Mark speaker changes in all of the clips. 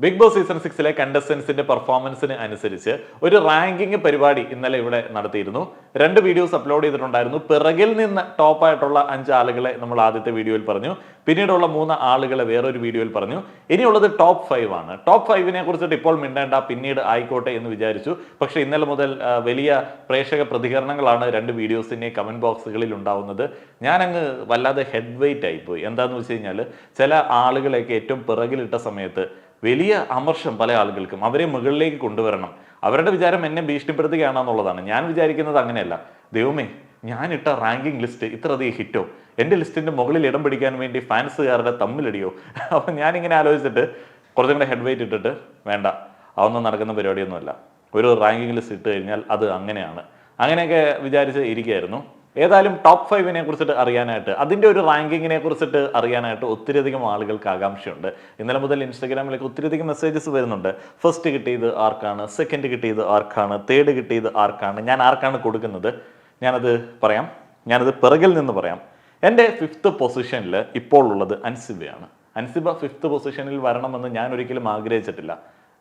Speaker 1: Big boss season 6 കണ്ടസ്റ്റൻസിന്റെ പെർഫോമൻസിന് അനുസരിച്ച് ഒരു ranking പരിപാടി ഇന്നലെ ഇവിടെ നടത്തിയിരുന്നു. 2 വീഡിയോസ് അപ്ലോഡ് ചെയ്തിട്ടുണ്ടായിരുന്നു. പിറകിൽ നിന്ന് ടോപ്പ് ആയിട്ടുള്ള 5 ആളുകളെ നമ്മൾ ആദ്യത്തെ വീഡിയോയിൽ പറഞ്ഞു, പിന്നീടുള്ള 3 ആളുകളെ വേറൊരു വീഡിയോയിൽ പറഞ്ഞു. ഇനിയുള്ളത് ടോപ്പ് 5 ആണ്. ടോപ്പ് 5നെ കുറിച്ചിട്ട് ഇപ്പോൾ മിണ്ടേണ്ട, പിന്നീട് ആയിക്കോട്ടെ എന്ന് വിചാരിച്ചു. പക്ഷേ ഇന്നലെ മുതൽ വലിയ പ്രേക്ഷക പ്രതികരണങ്ങളാണ് 2 വീഡിയോസിന്റെ കമന്റ് ബോക്സുകളിൽ ഉണ്ടാവുന്നത്. ഞാൻ അങ്ങ് വല്ലാതെ ഹെഡ് വെയിറ്റ് ആയിപ്പോയി. എന്താന്ന് വെച്ച് കഴിഞ്ഞാൽ ചില ആളുകളെയൊക്കെ ഏറ്റവും പിറകിലിട്ട സമയത്ത് വലിയ അമർഷം പല ആളുകൾക്കും, അവരെ മുകളിലേക്ക് കൊണ്ടുവരണം. അവരുടെ വിചാരം എന്നെ ഭീഷണിപ്പെടുത്തുകയാണെന്നുള്ളതാണ്. ഞാൻ വിചാരിക്കുന്നത് അങ്ങനെയല്ല. ദൈവമേ, ഞാനിട്ട റാങ്കിങ് ലിസ്റ്റ് ഇത്രയധികം ഹിറ്റോ, എൻ്റെ ലിസ്റ്റിന്റെ മുകളിൽ ഇടം പിടിക്കാൻ വേണ്ടി ഫാൻസുകാരുടെ തമ്മിലടിയോ? അപ്പം ഞാനിങ്ങനെ ആലോചിച്ചിട്ട് കുറച്ചും കൂടെ ഹെഡ് വെയിറ്റ് ഇട്ടിട്ട് വേണ്ട, അതൊന്നും നടക്കുന്ന പരിപാടിയൊന്നുമല്ല. ഒരു റാങ്കിങ് ലിസ്റ്റ് ഇട്ട് കഴിഞ്ഞാൽ അത് അങ്ങനെയാണ്, അങ്ങനെയൊക്കെ വിചാരിച്ച് ഇരിക്കുകയായിരുന്നു. ഏതായാലും ടോപ്പ് 5നെ കുറിച്ചിട്ട് അറിയാനായിട്ട്, അതിൻ്റെ ഒരു റാങ്കിങ്ങിനെ കുറിച്ചിട്ട് അറിയാനായിട്ട് ഒത്തിരിയധികം ആളുകൾക്ക് ആകാംക്ഷയുണ്ട്. ഇന്നലെ മുതൽ ഇൻസ്റ്റാഗ്രാമിലേക്ക് ഒത്തിരിയധികം മെസ്സേജസ് വരുന്നുണ്ട്. ഫസ്റ്റ് കിട്ടിയത് ആർക്കാണ്, സെക്കൻഡ് കിട്ടിയത് ആർക്കാണ്, തേർഡ് കിട്ടിയത് ആർക്കാണ്, ഞാൻ ആർക്കാണ് കൊടുക്കുന്നത്? ഞാനത് പറയാം, ഞാനത് പിറകിൽ നിന്ന് പറയാം. എൻ്റെ 5th പൊസിഷനിൽ ഇപ്പോൾ ഉള്ളത് അൻസിബയാണ്. അൻസിബ 5th പൊസിഷനിൽ വരണമെന്ന് ഞാൻ ഒരിക്കലും ആഗ്രഹിച്ചിട്ടില്ല.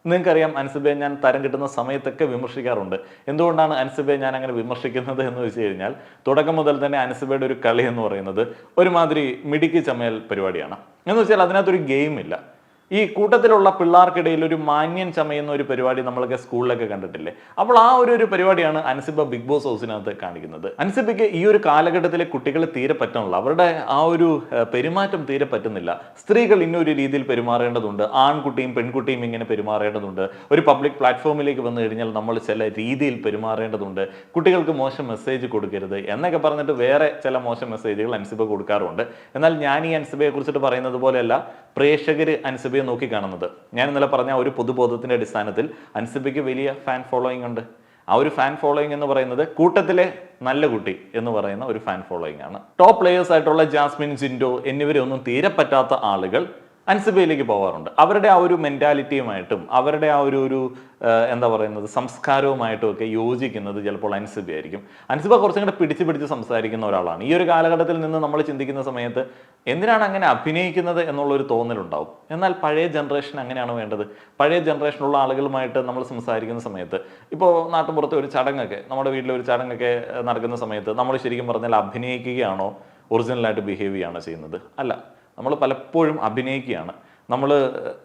Speaker 1: നിങ്ങൾക്കറിയാം, അൻസിബയെ ഞാൻ തരം കിട്ടുന്ന സമയത്തൊക്കെ വിമർശിക്കാറുണ്ട്. എന്തുകൊണ്ടാണ് അൻസിബയെ ഞാൻ അങ്ങനെ വിമർശിക്കുന്നത് എന്ന് വെച്ച് കഴിഞ്ഞാൽ, തുടക്കം മുതൽ തന്നെ അൻസിബയുടെ ഒരു കളി എന്ന് പറയുന്നത് ഒരുമാതിരി മിടുക്കി ചമയൽ പരിപാടിയാണ്. എന്ന് വെച്ചാൽ അതിനകത്തൊരു ഗെയിം ഇല്ല. ഈ കൂട്ടത്തിലുള്ള പിള്ളേർക്കിടയിൽ ഒരു മാന്യൻ ചമയുന്ന ഒരു പരിപാടി നമ്മളൊക്കെ സ്കൂളിലൊക്കെ കണ്ടിട്ടില്ലേ? അപ്പോൾ ആ ഒരു പരിപാടിയാണ് അൻസിബ ബിഗ് ബോസ് ഹൗസിനകത്ത് കാണിക്കുന്നത്. അൻസിബയ്ക്ക് ഈ ഒരു കാലഘട്ടത്തിലെ കുട്ടികളെ തീരെ പറ്റുന്നില്ല. അവരുടെ ആ ഒരു പെരുമാറ്റം തീരെ പറ്റുന്നില്ല. സ്ത്രീകൾ ഇന്നൊരു രീതിയിൽ പെരുമാറേണ്ടതുണ്ട്, ആൺകുട്ടിയും പെൺകുട്ടിയും ഇങ്ങനെ പെരുമാറേണ്ടതുണ്ട്, ഒരു പബ്ലിക് പ്ലാറ്റ്ഫോമിലേക്ക് വന്നു കഴിഞ്ഞാൽ നമ്മൾ ചില രീതിയിൽ പെരുമാറേണ്ടതുണ്ട്, കുട്ടികൾക്ക് മോശം മെസ്സേജ് കൊടുക്കരുത് എന്നൊക്കെ പറഞ്ഞിട്ട് വേറെ ചില മോശം മെസ്സേജുകൾ അൻസിബ കൊടുക്കാറുണ്ട്. എന്നാൽ ഞാൻ ഈ അൻസിബയെ കുറിച്ചിട്ട് പറയുന്നത് പോലെയല്ല പ്രേക്ഷകർ അൻസിബയെ നോക്കി കാണുന്നത്. ഞാൻ ഇന്നലെ പറഞ്ഞ ഒരു പൊതുബോധത്തിന്റെ അടിസ്ഥാനത്തിൽ അൻസിബയ്ക്ക് വലിയ ഫാൻ ഫോളോയിങ് ഉണ്ട്. ആ ഒരു ഫാൻ ഫോളോയിങ് എന്ന് പറയുന്നത് കൂട്ടത്തിലെ നല്ല കുട്ടി എന്ന് പറയുന്ന ഒരു ഫാൻ ഫോളോയിങ് ആണ്. ടോപ്പ് പ്ലേയേഴ്സ് ആയിട്ടുള്ള ജാസ്മിൻ, ജിൻഡോ എന്നിവരെ ഒന്നും തീരെ പറ്റാത്ത ആളുകൾ അൻസിബയിലേക്ക് പോകാറുണ്ട്. അവരുടെ ആ ഒരു മെന്റാലിറ്റിയുമായിട്ടും അവരുടെ ആ ഒരു എന്താ പറയുന്നത് സംസ്കാരവുമായിട്ടും ഒക്കെ യോജിക്കുന്നത് ചിലപ്പോൾ അൻസിബ ആയിരിക്കും. അൻസിബ കുറച്ചും കൂടെ പിടിച്ച് സംസാരിക്കുന്ന ഒരാളാണ്. ഈ ഒരു കാലഘട്ടത്തിൽ നിന്ന് നമ്മൾ ചിന്തിക്കുന്ന സമയത്ത് എന്തിനാണ് അങ്ങനെ അഭിനയിക്കുന്നത് എന്നുള്ളൊരു തോന്നലുണ്ടാവും. എന്നാൽ പഴയ ജനറേഷൻ അങ്ങനെയാണ് വേണ്ടത്. പഴയ ജനറേഷനുള്ള ആളുകളുമായിട്ട് നമ്മൾ സംസാരിക്കുന്ന സമയത്ത്, ഇപ്പോൾ നാട്ടുമ്പുറത്തെ ഒരു ചടങ്ങൊക്കെ, നമ്മുടെ വീട്ടിലെ ഒരു ചടങ്ങൊക്കെ നടക്കുന്ന സമയത്ത് നമ്മൾ ശരിക്കും പറഞ്ഞാൽ അഭിനയിക്കുകയാണോ ഒറിജിനലായിട്ട് ബിഹേവ് ചെയ്യുകയാണോ ചെയ്യുന്നത്? അല്ല, നമ്മൾ പലപ്പോഴും അഭിനയിക്കുകയാണ്.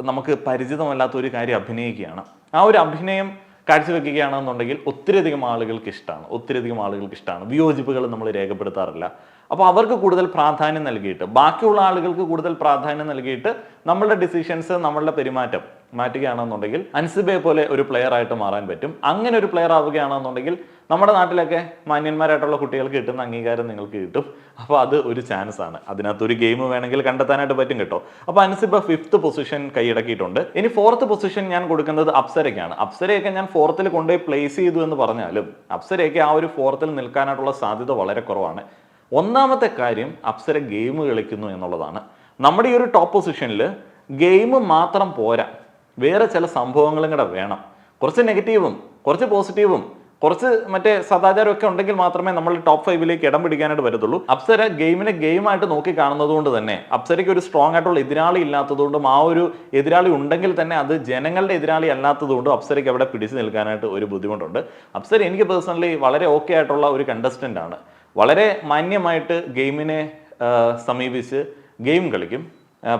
Speaker 1: നമുക്ക് പരിചിതമല്ലാത്ത ഒരു കാര്യം അഭിനയിക്കുകയാണ്. ആ ഒരു അഭിനയം കാഴ്ചവെക്കുകയാണെന്നുണ്ടെങ്കിൽ ഒത്തിരിയധികം ആളുകൾക്ക് ഇഷ്ടമാണ്. വിയോജിപ്പുകൾ നമ്മൾ രേഖപ്പെടുത്താറില്ല. അപ്പോൾ അവർക്ക് കൂടുതൽ പ്രാധാന്യം നൽകിയിട്ട്, ബാക്കിയുള്ള ആളുകൾക്ക് കൂടുതൽ പ്രാധാന്യം നൽകിയിട്ട് നമ്മളുടെ ഡിസിഷൻസ്, നമ്മളുടെ പെരുമാറ്റം മാറ്റുകയാണെന്നുണ്ടെങ്കിൽ അൻസിബയെ പോലെ ഒരു പ്ലെയർ ആയിട്ട് മാറാൻ പറ്റും. അങ്ങനെ ഒരു പ്ലെയർ ആവുകയാണെന്നുണ്ടെങ്കിൽ നമ്മുടെ നാട്ടിലൊക്കെ മാന്യന്മാരായിട്ടുള്ള കുട്ടികൾക്ക് കിട്ടുന്ന അംഗീകാരം നിങ്ങൾക്ക് കിട്ടും. അപ്പോൾ അത് ഒരു ചാൻസ് ആണ്. അതിനകത്തൊരു ഗെയിം വേണമെങ്കിൽ കണ്ടെത്താനായിട്ട് പറ്റും കേട്ടോ. അപ്പോൾ അൻസിബ 5th പൊസിഷൻ കൈയടക്കിയിട്ടുണ്ട്. ഇനി 4th പൊസിഷൻ ഞാൻ കൊടുക്കുന്നത് അപ്സരയ്ക്കാണ്. അപ്സരയൊക്കെ ഞാൻ 4th കൊണ്ടുപോയി പ്ലേസ് ചെയ്തു എന്ന് പറഞ്ഞാലും അപ്സരയൊക്കെ ആ ഒരു 4th നിൽക്കാനായിട്ടുള്ള സാധ്യത വളരെ കുറവാണ്. ഒന്നാമത്തെ കാര്യം, അപ്സര ഗെയിം കളിക്കുന്നു എന്നുള്ളതാണ്. നമ്മുടെ ഈ ഒരു ടോപ്പ് പൊസിഷനിൽ ഗെയിം മാത്രം പോരാ, വേറെ ചില സംഭവങ്ങളും കൂടെ വേണം. കുറച്ച് നെഗറ്റീവും കുറച്ച് പോസിറ്റീവും കുറച്ച് മറ്റേ സദാചാരമൊക്കെ ഉണ്ടെങ്കിൽ മാത്രമേ നമ്മൾ ടോപ്പ് 5ലേക്ക് ഇടം പിടിക്കാനായിട്ട് വരത്തുള്ളൂ. അപ്സര ഗെയിമിനെ ഗെയിമായിട്ട് നോക്കി കാണുന്നത് കൊണ്ട് തന്നെ അപ്സരയ്ക്ക് ഒരു സ്ട്രോങ് ആയിട്ടുള്ള എതിരാളി ഇല്ലാത്തതുകൊണ്ടും, ആ ഒരു എതിരാളി ഉണ്ടെങ്കിൽ തന്നെ അത് ജനങ്ങളുടെ എതിരാളി അല്ലാത്തതുകൊണ്ടും അപ്സരയ്ക്ക് അവിടെ പിടിച്ചു നിൽക്കാനായിട്ട് ഒരു ബുദ്ധിമുട്ടുണ്ട്. അപ്സര എനിക്ക് പേഴ്സണലി വളരെ ഓക്കെ ആയിട്ടുള്ള ഒരു കണ്ടസ്റ്റന്റ് ആണ്. വളരെ മാന്യമായിട്ട് ഗെയിമിനെ സമീപിച്ച് ഗെയിം കളിക്കും.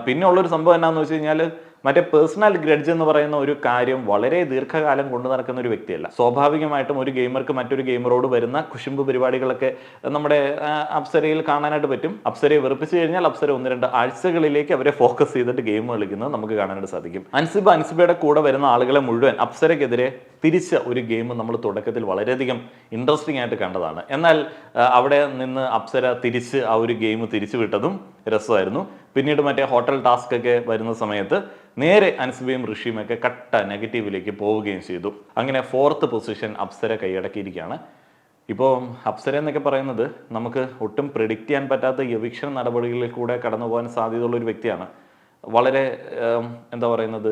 Speaker 1: പിന്നെ ഉള്ളൊരു സംഭവം എന്നാന്ന് വെച്ച് കഴിഞ്ഞാൽ, മറ്റേ പേഴ്സണൽ ഗ്രഡ്ജ് എന്ന് പറയുന്ന ഒരു കാര്യം വളരെ ദീർഘകാലം കൊണ്ടു നടക്കുന്ന ഒരു വ്യക്തിയല്ല. സ്വാഭാവികമായിട്ടും ഒരു ഗെയിമർക്ക് മറ്റൊരു ഗെയിമറോട് വരുന്ന കുശുമ്പ് പരിപാടികളൊക്കെ നമ്മുടെ അപ്സരയിൽ കാണാനായിട്ട് പറ്റും. അപ്സരയെ വെറുപ്പിച്ചു കഴിഞ്ഞാൽ അപ്സര 1-2 ആഴ്ചകളിലേക്ക് അവരെ ഫോക്കസ് ചെയ്തിട്ട് ഗെയിം കളിക്കുന്നത് നമുക്ക് കാണാനായിട്ട് സാധിക്കും. അൻസിബയുടെ കൂടെ വരുന്ന ആളുകളെ മുഴുവൻ അപ്സരയ്ക്കെതിരെ തിരിച്ച ഒരു ഗെയിം നമ്മൾ തുടക്കത്തിൽ വളരെയധികം ഇൻട്രസ്റ്റിംഗ് ആയിട്ട് കണ്ടതാണ്. എന്നാൽ അവിടെ നിന്ന് അപ്സര തിരിച്ച് ആ ഒരു ഗെയിം തിരിച്ചു വിട്ടതും രസമായിരുന്നു. പിന്നീട് മറ്റേ ഹോട്ടൽ ടാസ്ക് ഒക്കെ വരുന്ന സമയത്ത് നേരെ അൻസിബയും ഋഷിയും ഒക്കെ കട്ട നെഗറ്റീവിലേക്ക് പോവുകയും ചെയ്തു. അങ്ങനെ 4th പൊസിഷൻ അപ്സര കൈയടക്കിയിരിക്കുകയാണ്. ഇപ്പോൾ അപ്സര എന്നൊക്കെ പറയുന്നത് നമുക്ക് ഒട്ടും പ്രെഡിക്റ്റ് ചെയ്യാൻ പറ്റാത്ത എവിക്ഷൻ നടപടികളിൽ കൂടെ കടന്നു പോകാൻ സാധ്യതയുള്ള ഒരു വ്യക്തിയാണ്. വളരെ എന്താ പറയുന്നത്,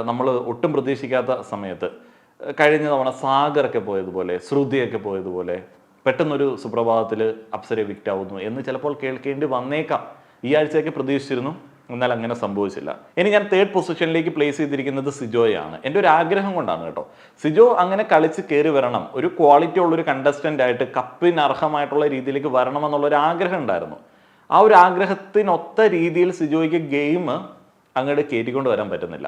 Speaker 1: നമ്മൾ ഒട്ടും പ്രതീക്ഷിക്കാത്ത സമയത്ത് കഴിഞ്ഞ തവണ സാഗറൊക്കെ പോയതുപോലെ, ശ്രുതിയൊക്കെ പോയതുപോലെ പെട്ടെന്നൊരു സുപ്രഭാതത്തിൽ അപ്സര വിക്റ്റ് ആവുന്നു എന്ന് ചിലപ്പോൾ കേൾക്കേണ്ടി വന്നേക്കാം. ഈ ആഴ്ചയൊക്കെ പ്രതീക്ഷിച്ചിരുന്നു. എന്നാൽ അങ്ങനെ സംഭവിച്ചില്ല. ഇനി ഞാൻ തേർഡ് പൊസിഷനിലേക്ക് പ്ലേസ് ചെയ്തിരിക്കുന്നത് സിജോയാണ്. എൻ്റെ ഒരു ആഗ്രഹം കൊണ്ടാണ് കേട്ടോ. സിജോ അങ്ങനെ കളിച്ച് കയറി വരണം, ഒരു ക്വാളിറ്റി ഉള്ളൊരു കണ്ടസ്റ്റൻ്റ് ആയിട്ട് കപ്പിന് അർഹമായിട്ടുള്ള രീതിയിലേക്ക് വരണം എന്നുള്ളൊരു ആഗ്രഹം ഉണ്ടായിരുന്നു. ആ ഒരു ആഗ്രഹത്തിനൊത്ത രീതിയിൽ സിജോയ്ക്ക് ഗെയിം അങ്ങോട്ട് കയറ്റിക്കൊണ്ട് വരാൻ പറ്റുന്നില്ല.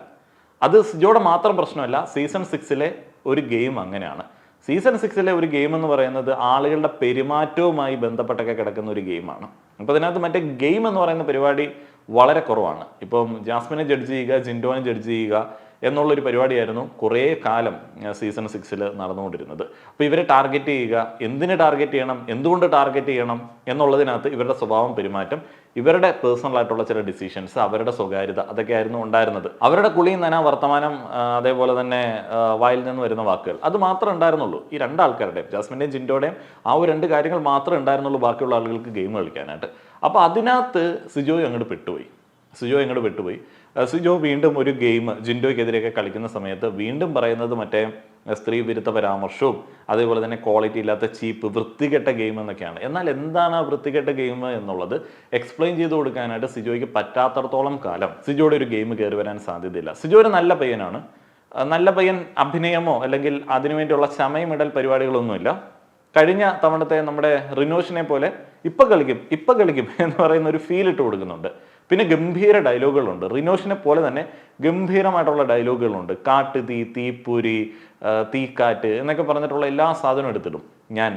Speaker 1: അത് സിജോയുടെ മാത്രം പ്രശ്നമല്ല, സീസൺ 6 ഒരു ഗെയിം അങ്ങനെയാണ്. സീസൺ 6 ഒരു ഗെയിം എന്ന് പറയുന്നത് ആളുകളുടെ പെരുമാറ്റവുമായി ബന്ധപ്പെട്ടൊക്കെ കിടക്കുന്ന ഒരു ഗെയിമാണ്. അപ്പോൾ അതിനകത്ത് മറ്റേ ഗെയിം എന്ന് പറയുന്ന പരിപാടി വളരെ കുറവാണ്. ഇപ്പം ജാസ്മിനെ ജഡ്ജ് ചെയ്യുക, ജിൻഡോനെ ജഡ്ജ് ചെയ്യുക എന്നുള്ളൊരു പരിപാടിയായിരുന്നു കുറേ കാലം സീസൺ 6 നടന്നുകൊണ്ടിരുന്നത്. അപ്പോൾ ഇവരെ ടാർഗറ്റ് ചെയ്യുക, എന്തിന് ടാർഗറ്റ് ചെയ്യണം, എന്തുകൊണ്ട് ടാർഗറ്റ് ചെയ്യണം എന്നുള്ളതിനകത്ത് ഇവരുടെ സ്വഭാവം, പെരുമാറ്റം, ഇവരുടെ പേഴ്സണൽ ആയിട്ടുള്ള ചില ഡിസിഷൻസ്, അവരുടെ സ്വകാര്യത, അതൊക്കെയായിരുന്നു ഉണ്ടായിരുന്നത്. അവരുടെ കുളിയും നന വർത്തമാനം, അതേപോലെ തന്നെ വായിൽ നിന്ന് വരുന്ന വാക്കുകൾ, അത് മാത്രമേ ഉണ്ടായിരുന്നുള്ളൂ. ഈ രണ്ടാൾക്കാരുടെയും, ജാസ്മിൻ്റെയും ജിൻഡോയുടെയും ആ ഒരു 2 കാര്യങ്ങൾ മാത്രമേ ഉണ്ടായിരുന്നുള്ളൂ ബാക്കിയുള്ള ആളുകൾക്ക് ഗെയിം കളിക്കാനായിട്ട്. അപ്പോൾ അതിനകത്ത് സിജോ അങ്ങോട്ട് പെട്ടുപോയി. സിജോ വീണ്ടും ഒരു ഗെയിം ജിൻഡോയ്ക്കെതിരെയൊക്കെ കളിക്കുന്ന സമയത്ത് വീണ്ടും പറയുന്നത് മറ്റേ സ്ത്രീ വിരുദ്ധ പരാമർശവും അതേപോലെ തന്നെ ക്വാളിറ്റി ഇല്ലാത്ത ചീപ്പ് വൃത്തികെട്ട ഗെയിം എന്നൊക്കെയാണ്. എന്നാൽ എന്താണ് ആ വൃത്തികെട്ട ഗെയിം എന്നുള്ളത് എക്സ്പ്ലെയിൻ ചെയ്ത് കൊടുക്കാനായിട്ട് സിജോയ്ക്ക് പറ്റാത്തടത്തോളം കാലം സിജോയുടെ ഒരു ഗെയിം കയറി വരാൻ സാധ്യതയില്ല. സിജോ ഒരു നല്ല പയ്യനാണ്. നല്ല പയ്യൻ അഭിനയമോ അല്ലെങ്കിൽ അതിനുവേണ്ടിയുള്ള ചമയമിടൽ പരിപാടികളൊന്നുമില്ല. കഴിഞ്ഞ തവണത്തെ നമ്മുടെ റിനോഷിനെ പോലെ ഇപ്പം കളിക്കും എന്ന് പറയുന്ന ഒരു ഫീൽ ഇട്ട് കൊടുക്കുന്നുണ്ട്. പിന്നെ ഗംഭീര ഡയലോഗുകളുണ്ട്. റിനോഷിനെ പോലെ തന്നെ ഗംഭീരമായിട്ടുള്ള ഡയലോഗുകളുണ്ട്. കാട്ട് തീ, തീപ്പൂരി, തീക്കാറ്റ് എന്നൊക്കെ പറഞ്ഞിട്ടുള്ള എല്ലാ സാധനവും എടുത്തിടും. ഞാൻ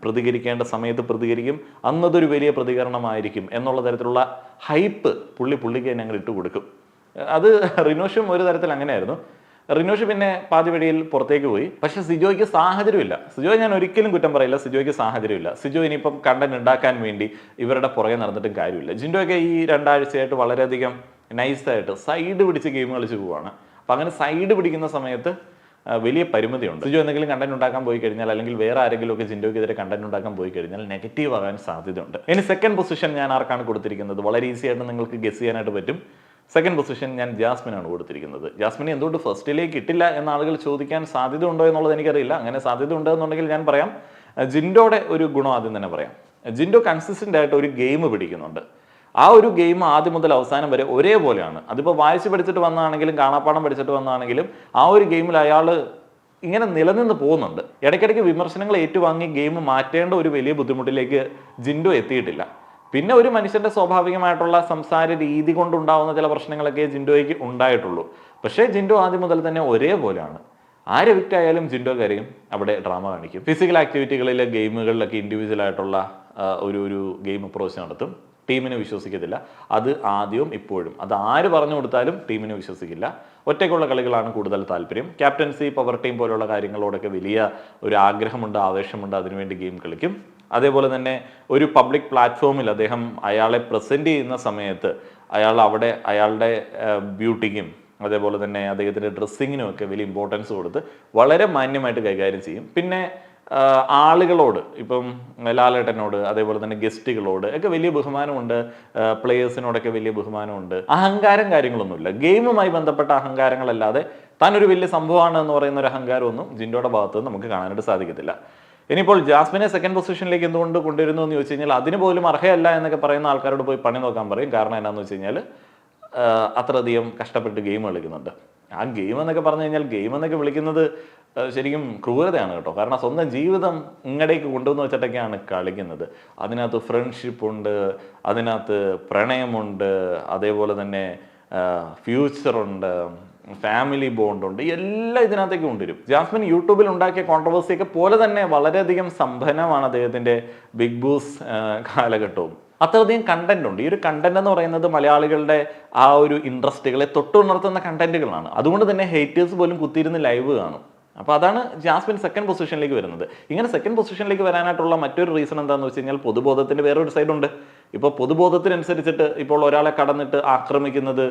Speaker 1: പ്രതികരിക്കേണ്ട സമയത്ത് പ്രതികരിക്കും, അന്നതൊരു വലിയ പ്രതികരണമായിരിക്കും എന്നുള്ള തരത്തിലുള്ള ഹൈപ്പ് പുള്ളിക്ക് ഞങ്ങൾ ഇട്ട് കൊടുക്കും. അത് റിനോഷും ഒരു തരത്തിൽ അങ്ങനെയായിരുന്നു. റിനോഷ് പിന്നെ പാതി വഴിയിൽ പുറത്തേക്ക് പോയി. പക്ഷെ സിജോയ്ക്ക് സാഹചര്യമില്ല. സിജോയെ ഞാൻ ഒരിക്കലും കുറ്റം പറയില്ല, സിജോയ്ക്ക് സാഹചര്യമില്ല. സിജോ ഇനിയിപ്പം കണ്ടന്റ് ഉണ്ടാക്കാൻ വേണ്ടി ഇവരുടെ പുറകെ നടന്നിട്ടും കാര്യമില്ല. ജിൻഡോയൊക്കെ ഈ 2 ആഴ്ചയായിട്ട് വളരെയധികം നൈസായിട്ട് സൈഡ് പിടിച്ച് ഗെയിം കളിച്ച് പോവാണ്. അപ്പം അങ്ങനെ സൈഡ് പിടിക്കുന്ന സമയത്ത് വലിയ പരിമിതിയുണ്ട്. സിജോ എന്തെങ്കിലും കണ്ടന്റ് ഉണ്ടാക്കാൻ പോയി കഴിഞ്ഞാൽ, അല്ലെങ്കിൽ വേറെ ആരെങ്കിലും ഒക്കെ ജിൻഡോയ്ക്കെതിരെ കണ്ടന്റ് ഉണ്ടാക്കാൻ പോയി കഴിഞ്ഞാൽ നെഗറ്റീവ് ആകാൻ സാധ്യതയുണ്ട്. ഇനി സെക്കൻഡ് പൊസിഷൻ ഞാൻ ആർക്കാണ് കൊടുത്തിരിക്കുന്നത്? വളരെ ഈസി ആയിട്ട് നിങ്ങൾക്ക് ഗസ് ചെയ്യാനായിട്ട് പറ്റും. സെക്കൻഡ് പൊസിഷൻ ഞാൻ ജാസ്മിനാണ് കൊടുത്തിരിക്കുന്നത്. ജാസ്മിനെ എന്തുകൊണ്ട് ഫസ്റ്റിലേക്ക് ഇട്ടില്ല എന്ന ആളുകൾ ചോദിക്കാൻ സാധ്യത ഉണ്ടോ എന്നുള്ളത് എനിക്കറിയില്ല. അങ്ങനെ സാധ്യത ഉണ്ടെന്നുണ്ടെങ്കിൽ ഞാൻ പറയാം. ജിൻഡോയുടെ ഒരു ഗുണം ആദ്യം തന്നെ പറയാം. ജിൻഡോ കൺസിസ്റ്റന്റ് ആയിട്ട് ഒരു ഗെയിം പിടിക്കുന്നുണ്ട്. ആ ഒരു ഗെയിം ആദ്യം മുതൽ അവസാനം വരെ ഒരേപോലെയാണ്. അതിപ്പോൾ വായിച്ച് പഠിച്ചിട്ട് വന്നതാണെങ്കിലും കാണാപ്പാടം പഠിച്ചിട്ട് വന്നതാണെങ്കിലും ആ ഒരു ഗെയിമിൽ അയാൾ ഇങ്ങനെ നിലനിന്ന് പോകുന്നുണ്ട്. ഇടയ്ക്കിടയ്ക്ക് വിമർശനങ്ങൾ ഏറ്റുവാങ്ങി ഗെയിം മാറ്റേണ്ട ഒരു വലിയ ബുദ്ധിമുട്ടിലേക്ക് ജിൻഡോ എത്തിയിട്ടില്ല. പിന്നെ ഒരു മനുഷ്യന്റെ സ്വാഭാവികമായിട്ടുള്ള സംസാര രീതി കൊണ്ടുണ്ടാവുന്ന ചില പ്രശ്നങ്ങളൊക്കെ ജിൻഡോയ്ക്ക് ഉണ്ടായിട്ടുള്ളൂ. പക്ഷേ ജിൻഡോ ആദ്യം മുതൽ തന്നെ ഒരേപോലെയാണ്. ആര് എവിക്റ്റ് ആയാലും ജിൻഡോ കാര്യം അവിടെ ഡ്രാമ കാണിക്കും. ഫിസിക്കൽ ആക്ടിവിറ്റികളിലെ ഗെയിമുകളിലൊക്കെ ഇൻഡിവിജ്വൽ ആയിട്ടുള്ള ഒരു ഗെയിം അപ്രോച്ച് നടത്തും. ടീമിനെ വിശ്വസിക്കത്തില്ല. അത് ആദ്യവും ഇപ്പോഴും, അത് ആര് പറഞ്ഞു കൊടുത്താലും ടീമിനെ വിശ്വസിക്കില്ല. ഒറ്റയ്ക്കുള്ള കളികളാണ് കൂടുതൽ താല്പര്യം. ക്യാപ്റ്റൻസി, പവർ ടീം പോലുള്ള കാര്യങ്ങളോടൊക്കെ വലിയ ഒരു ആഗ്രഹമുണ്ട്, ആവേശമുണ്ട്. അതിനുവേണ്ടി ഗെയിം കളിക്കും. അതേപോലെ തന്നെ ഒരു പബ്ലിക് പ്ലാറ്റ്ഫോമിൽ അദ്ദേഹം അയാളെ പ്രസൻറ്റ് ചെയ്യുന്ന സമയത്ത് അവിടെ അയാളുടെ ബ്യൂട്ടിക്കും അതേപോലെ തന്നെ അദ്ദേഹത്തിൻ്റെ ഡ്രസ്സിങ്ങിനും ഒക്കെ വലിയ ഇമ്പോർട്ടൻസ് കൊടുത്ത് വളരെ മാന്യമായിട്ട് കൈകാര്യം ചെയ്യും. പിന്നെ ആളുകളോട്, ഇപ്പം ലാലേട്ടനോട് അതേപോലെ തന്നെ ഗസ്റ്റുകളോട് ഒക്കെ വലിയ ബഹുമാനമുണ്ട്. പ്ലേയേഴ്സിനോടൊക്കെ വലിയ ബഹുമാനമുണ്ട്. അഹങ്കാരം കാര്യങ്ങളൊന്നുമില്ല. ഗെയിമുമായി ബന്ധപ്പെട്ട അഹങ്കാരങ്ങളല്ലാതെ താനൊരു വലിയ സംഭവമാണ് എന്ന് പറയുന്ന ഒരു അഹങ്കാരമൊന്നും ജിൻഡോയുടെ ഭാഗത്ത് നമുക്ക് കാണാനായിട്ട് സാധിക്കത്തില്ല. ഇനിയിപ്പോൾ ജാസ്മിനെ സെക്കൻഡ് പൊസിഷനിലേക്ക് എന്തുകൊണ്ട് കൊണ്ടുവരുന്നു എന്ന് ചോദിച്ചു കഴിഞ്ഞാൽ അതിന് പോലും അർഹയല്ല എന്നൊക്കെ പറയുന്ന ആൾക്കാരോട് പോയി പണി നോക്കാൻ പറയും. കാരണം എന്താണെന്ന് വെച്ച് കഴിഞ്ഞാൽ അത്രയധികം കഷ്ടപ്പെട്ട് ഗെയിം കളിക്കുന്നുണ്ട്. ആ ഗെയിം എന്നൊക്കെ പറഞ്ഞു കഴിഞ്ഞാൽ ഗെയിം എന്നൊക്കെ വിളിക്കുന്നത് ശരിക്കും ക്രൂരതയാണ് കേട്ടോ. കാരണം സ്വന്തം ജീവിതം ഇങ്ങടേക്ക് കൊണ്ടുവന്ന് വെച്ചിട്ടൊക്കെയാണ് കളിക്കുന്നത്. അതിനകത്ത് ഫ്രണ്ട്ഷിപ്പ് ഉണ്ട്, അതിനകത്ത് പ്രണയമുണ്ട്, അതേപോലെ തന്നെ ഫ്യൂച്ചറുണ്ട്, ഫാമിലി ബോണ്ടുണ്ട്, എല്ലാം ഇതിനകത്തേക്ക് കൊണ്ടുവരും. ജാസ്മിൻ യൂട്യൂബിൽ ഉണ്ടാക്കിയ കോൺട്രവേഴ്സിയൊക്കെ പോലെ തന്നെ വളരെയധികം സമ്പന്നമാണ് അദ്ദേഹത്തിൻ്റെ ബിഗ് ബോസ് കാലഘട്ടവും. അത്രയധികം കണ്ടന്റ് ഉണ്ട്. ഈ ഒരു കണ്ടന്റ് എന്ന് പറയുന്നത് മലയാളികളുടെ ആ ഒരു ഇൻട്രസ്റ്റുകളെ തൊട്ടുണർത്തുന്ന കണ്ടന്റുകളാണ്. അതുകൊണ്ട് തന്നെ ഹേറ്റേഴ്സ് പോലും കുത്തിയിരുന്ന് ലൈവ് കാണും. അപ്പോൾ അതാണ് ജാസ്മിൻ സെക്കൻഡ് പൊസിഷനിലേക്ക് വരുന്നത്. ഇങ്ങനെ സെക്കൻഡ് പൊസിഷനിലേക്ക് വരാനായിട്ടുള്ള മറ്റൊരു റീസൺ എന്താണെന്ന് വെച്ച് കഴിഞ്ഞാൽ പൊതുബോധത്തിൻ്റെ വേറൊരു സൈഡുണ്ട്. ഇപ്പോൾ പൊതുബോധത്തിനനുസരിച്ചിട്ട് ഇപ്പോൾ ഒരാളെ കടന്നിട്ട് ആക്രമിക്കുന്നത്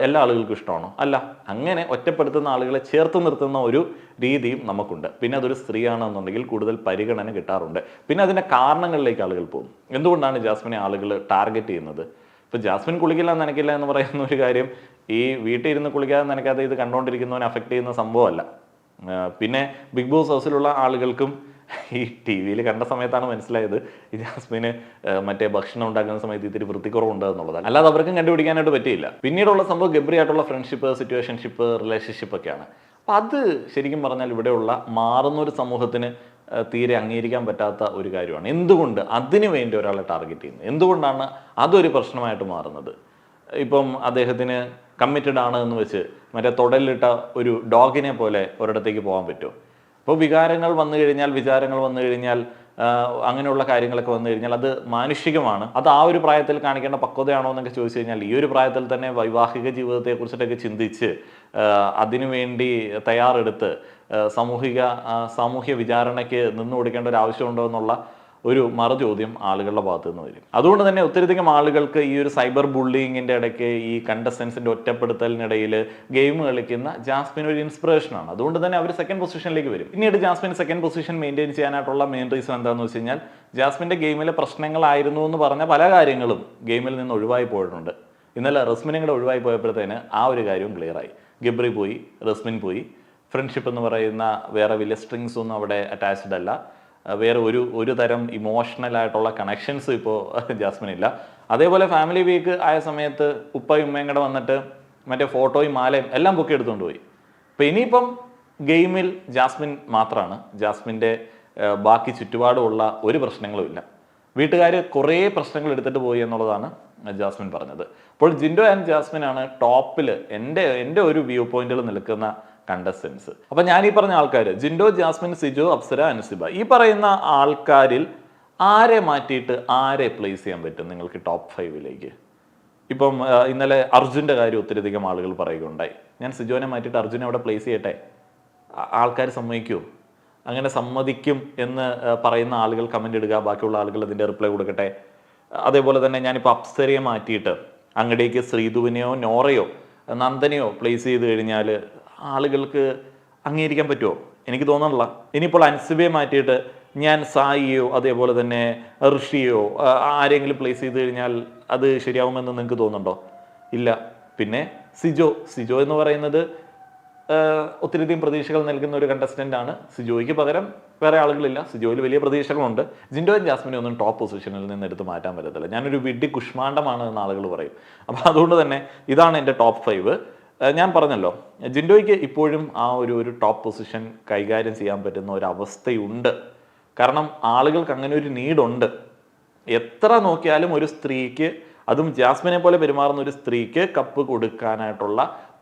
Speaker 1: എല്ലാ ആളുകൾക്കും ഇഷ്ടമാണോ? അല്ല. അങ്ങനെ ഒറ്റപ്പെടുത്തുന്ന ആളുകളെ ചേർത്ത് നിർത്തുന്ന ഒരു രീതിയും നമുക്കുണ്ട്. പിന്നെ അതൊരു സ്ത്രീയാണെന്നുണ്ടെങ്കിൽ കൂടുതൽ പരിഗണന കിട്ടാറുണ്ട്. പിന്നെ അതിൻ്റെ കാരണങ്ങളിലേക്ക് ആളുകൾ പോകും. എന്തുകൊണ്ടാണ് ജാസ്മിനെ ആളുകൾ ടാർഗറ്റ് ചെയ്യുന്നത്? ഇപ്പോൾ ജാസ്മിൻ കുളിക്കില്ല നനയ്ക്കില്ല എന്ന് പറയുന്ന ഒരു കാര്യം ഈ വീട്ടിൽ ഇരുന്ന് കുളിക്കാതെ നനയ്ക്കാതെ ഇത് കണ്ടുകൊണ്ടിരിക്കുന്നവനെ അഫക്റ്റ് ചെയ്യുന്ന സംഭവമല്ല. പിന്നെ ബിഗ് ബോസ് ഹൗസിലുള്ള ആളുകൾക്കും ഈ ടി വിയിൽ കണ്ട സമയത്താണ് മനസ്സിലായത് ഈ ജാസ്മിന് മറ്റേ ഭക്ഷണം ഉണ്ടാക്കുന്ന സമയത്ത് ഇത്തിരി വൃത്തിക്കുറവുണ്ട് എന്നുള്ളതാണ്. അല്ലാതെ അവർക്കും കണ്ടുപിടിക്കാനായിട്ട് പറ്റിയില്ല. പിന്നീടുള്ള സംഭവം ഗബ്രിയായിട്ടുള്ള ഫ്രണ്ട്ഷിപ്പ്, സിറ്റുവേഷൻഷിപ്പ്, റിലേഷൻഷിപ്പ് ഒക്കെയാണ്. അപ്പം അത് ശരിക്കും പറഞ്ഞാൽ ഇവിടെയുള്ള മാറുന്ന ഒരു സമൂഹത്തിന് തീരെ അംഗീകരിക്കാൻ പറ്റാത്ത ഒരു കാര്യമാണ്. എന്തുകൊണ്ട് അതിനു വേണ്ടി ഒരാളെ ടാർഗറ്റ് ചെയ്യുന്നത്? എന്തുകൊണ്ടാണ് അതൊരു പ്രശ്നമായിട്ട് മാറുന്നത്? ഇപ്പം അദ്ദേഹത്തിന് കമ്മിറ്റഡ് ആണ് എന്ന് വെച്ച് മറ്റേ തൊടലിലിട്ട ഒരു ഡോഗിനെ പോലെ ഒരിടത്തേക്ക് പോകാൻ പറ്റുമോ? ഇപ്പോൾ വികാരങ്ങൾ വന്നു കഴിഞ്ഞാൽ, വിചാരങ്ങൾ വന്നു കഴിഞ്ഞാൽ, അങ്ങനെയുള്ള കാര്യങ്ങളൊക്കെ വന്നു കഴിഞ്ഞാൽ അത് മാനുഷികമാണ്. അത് ആ ഒരു പ്രായത്തിൽ കാണിക്കേണ്ട പക്വതയാണോ എന്നൊക്കെ ചോദിച്ചു കഴിഞ്ഞാൽ ഈ ഒരു പ്രായത്തിൽ തന്നെ വൈവാഹിക ജീവിതത്തെക്കുറിച്ചിട്ടൊക്കെ ചിന്തിച്ച് അതിനുവേണ്ടി തയ്യാറെടുത്ത് സാമൂഹ്യ വിചാരണയ്ക്ക് നിന്നു കൊടുക്കേണ്ട ഒരു ആവശ്യമുണ്ടോ എന്നുള്ള ഒരു മറുചോദ്യം ആളുകളുടെ ഭാഗത്തു നിന്ന് വരും. അതുകൊണ്ട് തന്നെ ഒത്തിരിയധികം ആളുകൾക്ക് ഈ ഒരു സൈബർ ബുള്ളിങ്ങിൻ്റെ ഇടയ്ക്ക് ഈ കണ്ടസ്റ്റൻസിൻ്റെ ഒറ്റപ്പെടുത്തലിനിടയിൽ ഗെയിം കളിക്കുന്ന ജാസ്മിൻ ഒരു ഇൻസ്പിറേഷനാണ്. അതുകൊണ്ട് തന്നെ അവർ സെക്കൻഡ് പൊസിഷനിലേക്ക് വരും. പിന്നീട് ജാസ്മിൻ സെക്കൻഡ് പൊസിഷൻ മെയിൻറ്റെയിൻ ചെയ്യാനായിട്ടുള്ള മെയിൻ റീസൺ എന്താണെന്ന് വെച്ച് കഴിഞ്ഞാൽ ജാസ്മിൻ്റെ ഗെയിമിലെ പ്രശ്നങ്ങളായിരുന്നു എന്ന് പറഞ്ഞ പല കാര്യങ്ങളും ഗെയിമിൽ നിന്ന് ഒഴിവായി പോയിട്ടുണ്ട്. ഇന്നലെ റസ്മിനും കൂടെ ഒഴിവായി പോയപ്പോഴത്തേന് ആ ഒരു കാര്യവും ക്ലിയറായി. ഗബ്രി പോയി, റസ്മിൻ പോയി, ഫ്രണ്ട്ഷിപ്പ് എന്ന് പറയുന്ന വേറെ വലിയ സ്ട്രിങ്സ് ഒന്നും അവിടെ അറ്റാച്ച്ഡ് അല്ല. വേറെ ഒരു തരം ഇമോഷണൽ ആയിട്ടുള്ള കണക്ഷൻസ് ഇപ്പോൾ ജാസ്മിനില്ല. അതേപോലെ ഫാമിലി വീക്ക് ആയ സമയത്ത് ഉപ്പയും ഉമ്മയും കൂടെ വന്നിട്ട് മറ്റേ ഫോട്ടോയും മാലയും എല്ലാം ബുക്ക് എടുത്തുകൊണ്ട് പോയി. അപ്പം ഇനിയിപ്പം ഗെയിമിൽ ജാസ്മിൻ മാത്രമാണ്. ജാസ്മിൻ്റെ ബാക്കി ചുറ്റുപാടുമുള്ള ഒരു പ്രശ്നങ്ങളും ഇല്ല. വീട്ടുകാർ കുറേ പ്രശ്നങ്ങൾ എടുത്തിട്ട് പോയി എന്നുള്ളതാണ് ജാസ്മിൻ പറഞ്ഞത്. അപ്പോൾ ജിൻഡോ ആൻഡ് ജാസ്മിൻ ആണ് ടോപ്പിൽ എൻ്റെ ഒരു വ്യൂ പോയിന്റിൽ നിൽക്കുന്ന കണ്ടസ്റ്റൻസ്. അപ്പം ഞാൻ ഈ പറഞ്ഞ ആൾക്കാർ ജിൻഡോ, ജാസ്മിൻ, സിജോ, അപ്സര, അൻസിബ, ഈ പറയുന്ന ആൾക്കാരിൽ ആരെ മാറ്റിയിട്ട് ആരെ പ്ലേസ് ചെയ്യാൻ പറ്റും നിങ്ങൾക്ക് ടോപ്പ് 5ലേക്ക്? ഇപ്പം ഇന്നലെ അർജുൻ്റെ കാര്യം ഒത്തിരിയധികം ആളുകൾ പറയുകയുണ്ടായി. ഞാൻ സിജോനെ മാറ്റിയിട്ട് അർജുനെ അവിടെ പ്ലേസ് ചെയ്യട്ടെ, ആൾക്കാർ സമ്മതിക്കുമോ? അങ്ങനെ സമ്മതിക്കും എന്ന് പറയുന്ന ആളുകൾ കമൻ്റ് ഇടുക, ബാക്കിയുള്ള ആളുകൾ അതിൻ്റെ റിപ്ലൈ കൊടുക്കട്ടെ. അതേപോലെ തന്നെ ഞാനിപ്പോൾ അപ്സരയെ മാറ്റിയിട്ട് അങ്ങടേക്ക് ശ്രീധുവിനെയോ നോറയോ നന്ദനെയോ പ്ലേസ് ചെയ്ത് കഴിഞ്ഞാൽ ആളുകൾക്ക് അംഗീകരിക്കാൻ പറ്റുമോ? എനിക്ക് തോന്നണില്ല. ഇനിയിപ്പോൾ അൻസിബയെ മാറ്റിയിട്ട് ഞാൻ സായിയോ അതേപോലെ തന്നെ ഋഷിയോ ആരെങ്കിലും പ്ലേസ് ചെയ്ത് കഴിഞ്ഞാൽ അത് ശരിയാവുമെന്ന് നിങ്ങൾക്ക് തോന്നുന്നുണ്ടോ? ഇല്ല. പിന്നെ സിജോ എന്ന് പറയുന്നത് ഒത്തിരിയധികം പ്രതീക്ഷകൾ നൽകുന്ന ഒരു കണ്ടസ്റ്റൻ്റ് ആണ്. സിജോയ്ക്ക് പകരം വേറെ ആളുകളില്ല. സിജോയിൽ വലിയ പ്രതീക്ഷകളുണ്ട്. ജിൻഡോ ജാസ്മിനെ ഒന്നും ടോപ്പ് പൊസിഷനിൽ നിന്ന് എടുത്ത് മാറ്റാൻ പറ്റത്തില്ല. ഞാനൊരു വിഡ്ഢി കുഷ്മാണ്ഡമാണ് എന്ന് ആളുകൾ പറയും. അപ്പോൾ അതുകൊണ്ട് തന്നെ ഇതാണ് എൻ്റെ ടോപ്പ് 5. ഞാൻ പറഞ്ഞല്ലോ, ജിൻഡോയ്ക്ക് ഇപ്പോഴും ആ ഒരു ടോപ്പ് പൊസിഷൻ കൈകാര്യം ചെയ്യാൻ പറ്റുന്ന ഒരു അവസ്ഥയുണ്ട്. കാരണം ആളുകൾക്ക് അങ്ങനെ ഒരു നീഡുണ്ട്. എത്ര നോക്കിയാലും ഒരു സ്ത്രീക്ക്, അതും ജാസ്മിനെ പോലെ പെരുമാറുന്ന ഒരു സ്ത്രീക്ക് കപ്പ് കൊടുക്കാനായിട്ടുള്ള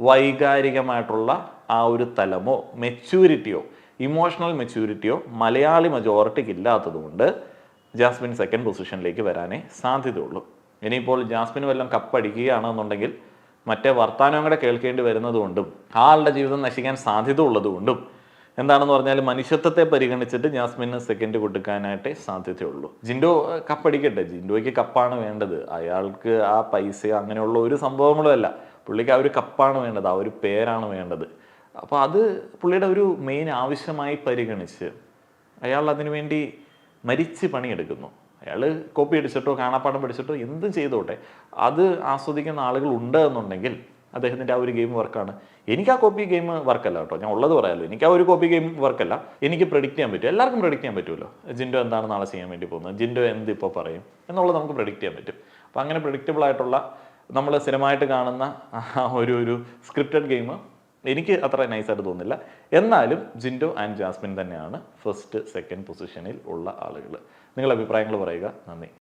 Speaker 1: വൈകാരികമായിട്ടുള്ള ആ ഒരു തലമോ മെച്യൂരിറ്റിയോ ഇമോഷണൽ മെച്യൂരിറ്റിയോ മലയാളി മജോറിറ്റിക്ക് ഇല്ലാത്തത് കൊണ്ട് ജാസ്മിൻ സെക്കൻഡ് പൊസിഷനിലേക്ക് വരാനേ സാധ്യതയുള്ളൂ. ഇനിയിപ്പോൾ ജാസ്മിന് വല്ലതും കപ്പടിക്കുകയാണെന്നുണ്ടെങ്കിൽ മറ്റേ വർത്താനം കൂടെ കേൾക്കേണ്ടി വരുന്നതുകൊണ്ടും ആളുടെ ജീവിതം നശിക്കാൻ സാധ്യത ഉള്ളതുകൊണ്ടും എന്താണെന്ന് പറഞ്ഞാൽ മനുഷ്യത്വത്തെ പരിഗണിച്ചിട്ട് ജാസ്മിന് സെക്കൻഡ് കൊടുക്കാനായിട്ടേ സാധ്യതയുള്ളൂ. ജിൻഡോ കപ്പടിക്കട്ടെ, ജിൻഡോയ്ക്ക് കപ്പാണ് വേണ്ടത്. അയാൾക്ക് ആ പൈസയോ അങ്ങനെയുള്ള ഒരു സംഭവങ്ങളും അല്ല. പുള്ളിക്ക് ആ ഒരു കപ്പാണ് വേണ്ടത്, ആ ഒരു പേരാണ് വേണ്ടത്. അപ്പോൾ അത് പുള്ളിയുടെ ഒരു മെയിൻ ആവശ്യമായി പരിഗണിച്ച് അയാൾ അതിനുവേണ്ടി മരിച്ച് പണിയെടുക്കുന്നു. അയാൾ കോപ്പി അടിച്ചിട്ടോ കാണാപ്പാടം പഠിച്ചിട്ടോ എന്തും ചെയ്തോട്ടെ, അത് ആസ്വദിക്കുന്ന ആളുകൾ ഉണ്ട് എന്നുണ്ടെങ്കിൽ അദ്ദേഹത്തിൻ്റെ ആ ഒരു ഗെയിം വർക്കാണ്. എനിക്ക് ആ കോപ്പി ഗെയിം വർക്കല്ല കേട്ടോ, ഞാൻ ഉള്ളത് പറയാമല്ലോ. എനിക്ക് ആ ഒരു കോപ്പി ഗെയിം വർക്കല്ല. എനിക്ക് പ്രെഡിക്റ്റ് ചെയ്യാൻ പറ്റും, എല്ലാവർക്കും പ്രെഡിക്റ്റ് ചെയ്യാൻ പറ്റുമല്ലോ. ജിൻഡോ എന്താണ് നാളെ ചെയ്യാൻ വേണ്ടി പോകുന്നത്, ജിൻഡോ എന്ത് ഇപ്പോൾ പറയും എന്നുള്ളത് നമുക്ക് പ്രെഡിക്റ്റ് ചെയ്യാൻ പറ്റും. അപ്പോൾ അങ്ങനെ പ്രെഡിക്റ്റബിൾ ആയിട്ടുള്ള നമ്മൾ സ്ഥിരമായിട്ട് കാണുന്ന ഒരു സ്ക്രിപ്റ്റഡ് ഗെയിം എനിക്ക് അത്ര നൈസായിട്ട് തോന്നുന്നില്ല. എന്നാലും ജിൻഡോ ആൻഡ് ജാസ്മിൻ തന്നെയാണ് ഫസ്റ്റ് സെക്കൻഡ് പൊസിഷനിൽ ഉള്ള ആളുകൾ. നിങ്ങളുടെ അഭിപ്രായങ്ങൾ പറയുക. നന്ദി.